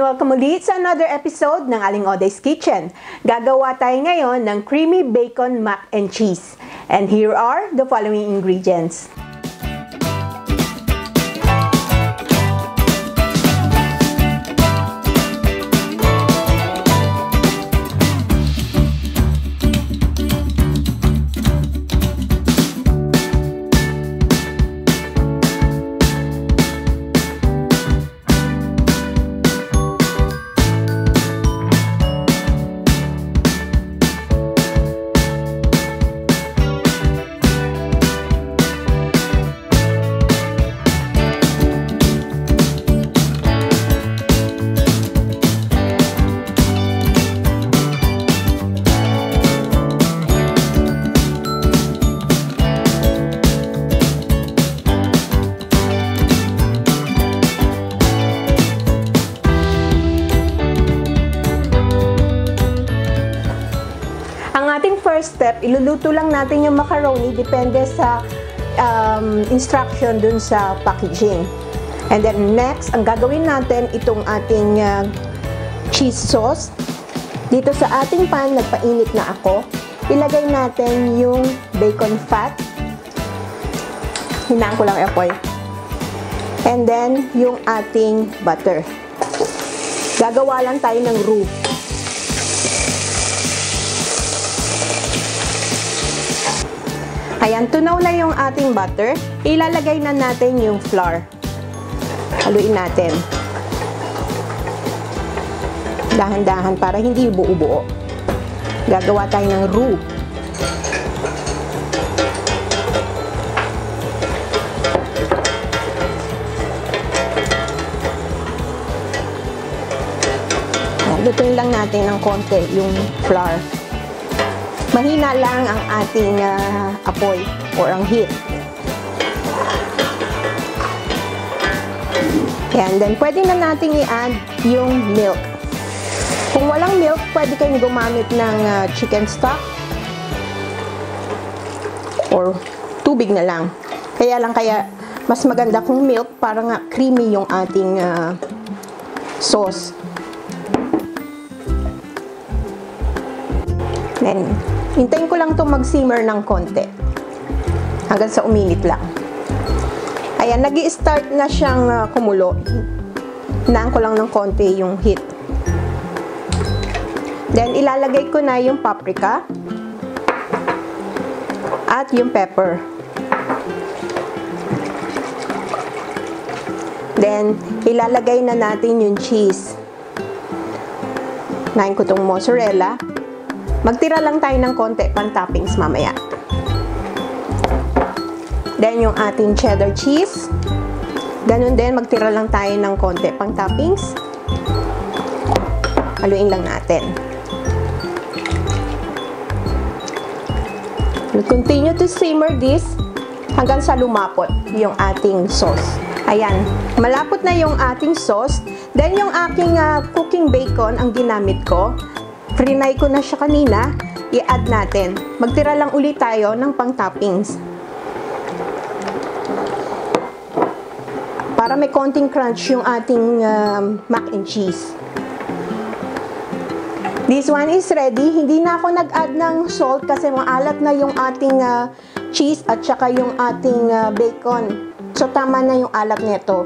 welcome ulit sa another episode ng Aling Oday's Kitchen. Gagawa tayo ngayon ng creamy bacon mac and cheese. And here are the following ingredients. First step, iluluto lang natin yung macaroni depende sa instruction dun sa packaging. And then next, ang gagawin natin itong ating cheese sauce. Dito sa ating pan, nagpainit na ako. Ilagay natin yung bacon fat. Hinaan ko lang apoy. And then yung ating butter. Gagawa lang tayo ng roux. Ayan, tunaw na yung ating butter. Ilalagay na natin yung flour. Haluin natin. Dahan-dahan para hindi buo-buo. Gagawa tayo ng roux. Lutuin lang natin ng konti yung flour. Mahina lang ang ating apoy or ang heat. And then, pwede na natin i-add yung milk. Kung walang milk, pwede kayong gumamit ng chicken stock or tubig na lang. Kaya mas maganda kung milk para nga creamy yung ating sauce. Then, hintayin ko lang itong mag-simmer ng konti. Hanggang sa uminit lang. Ayan, nag-i-start na siyang kumulo. Hinaan ko lang ng konti yung heat. Then, ilalagay ko na yung paprika. At yung pepper. Then, ilalagay na natin yung cheese. Hinain ko itong mozzarela. Magtira lang tayo ng konti pang toppings mamaya. Then, yung ating cheddar cheese. Ganun din, magtira lang tayo ng konti pang toppings. Haluin lang natin. We'll continue to simmer this hanggang sa lumapot yung ating sauce. Ayan, malapot na yung ating sauce. Then, yung aking cooking bacon ang ginamit ko. Frinay ko na siya kanina, i-add natin. Magtira lang ulit tayo ng pang-toppings. Para may konting crunch yung ating mac and cheese. This one is ready. Hindi na ako nag-add ng salt kasi maalat na yung ating cheese at saka yung ating bacon. So, tama na yung alat nito.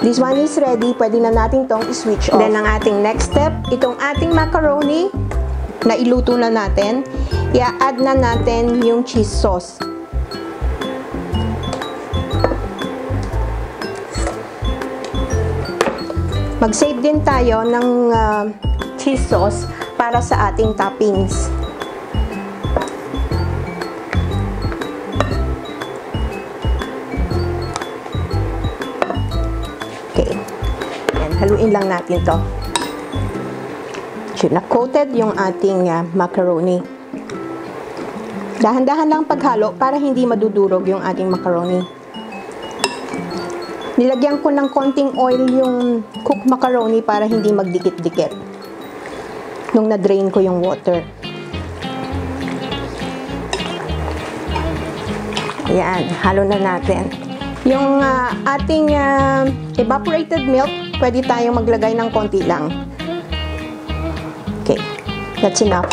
This one is ready. Pwede na natin tong i-switch off. Then, ang ating next step, itong ating macaroni na iluto na natin, i-add na natin yung cheese sauce. Mag-save din tayo ng cheese sauce para sa ating toppings. Haluin lang natin to. Na-coated yung ating macaroni. Dahan-dahan lang paghalo para hindi madudurog yung ating macaroni. Nilagyan ko ng konting oil yung cooked macaroni para hindi magdikit-dikit. Nung na-drain ko yung water. Ayan, halo na natin. Yung ating evaporated milk, pwede tayong maglagay ng konti lang. Okay, that's enough.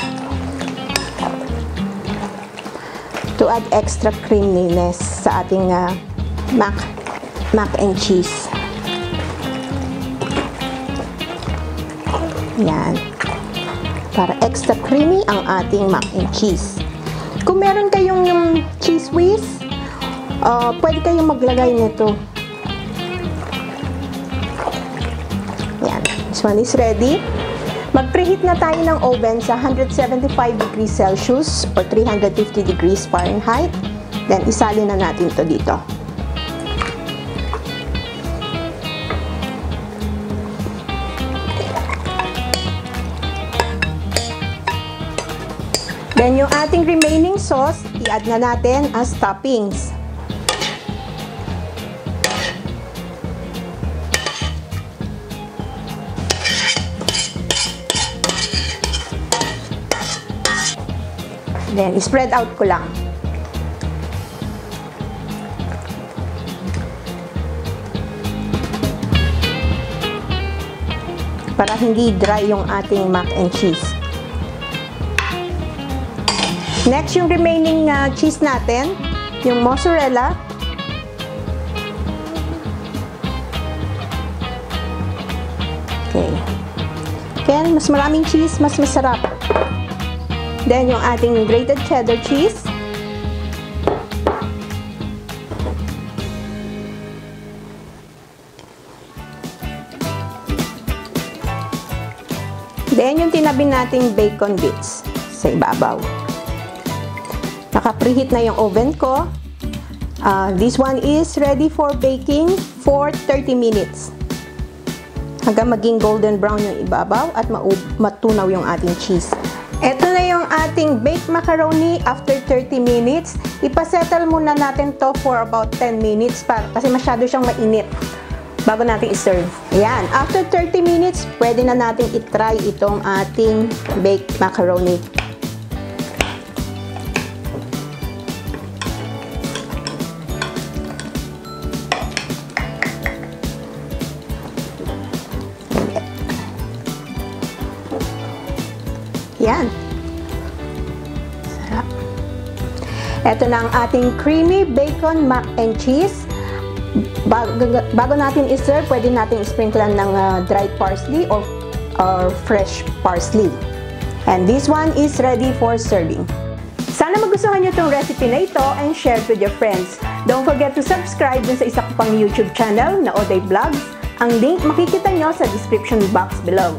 To add extra creaminess sa ating mac and cheese. Yan. Para extra creamy ang ating mac and cheese. Kung meron kayong yung cheese whiz, pwede kayong maglagay nito. Yan. This one is ready. Mag-preheat na tayo ng oven sa 175 degrees Celsius or 350 degrees Fahrenheit. Then, isalin na natin to dito. Then, yung ating remaining sauce, i-add na natin as toppings. Then, spread out ko lang. Para hindi dry yung ating mac and cheese. Next, yung remaining cheese natin, yung mozzarella. Okay. Kaya, mas maraming cheese, mas masarap. Then, yung ating grated cheddar cheese. Then, yung tinabi nating bacon bits sa ibabaw. Naka-preheat na yung oven ko. This one is ready for baking for 30 minutes. Hanggang maging golden brown yung ibabaw at matunaw yung ating cheese. Ito na yung ating baked macaroni after 30 minutes. Ipasettle muna natin to for about 10 minutes kasi masyado siyang mainit bago natin i-serve. Ayan, after 30 minutes, pwede na natin i-try itong ating baked macaroni. Yan. Sarap. Ito na ang ating creamy bacon mac and cheese. Bago natin i-serve, pwede natin i-sprinkle ng dried parsley or fresh parsley. And this one is ready for serving. Sana magustuhan nyo itong recipe na ito and share it with your friends. Don't forget to subscribe dun sa isa ko pang YouTube channel na Oday Vlogs. Ang link makikita nyo sa description box below.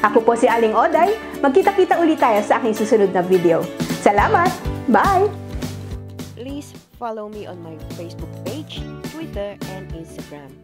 Ako po si Aling Oday. Magkita-kita ulit tayo sa aking susunod na video. Salamat! Bye! Please follow me on my Facebook page, Twitter, and Instagram.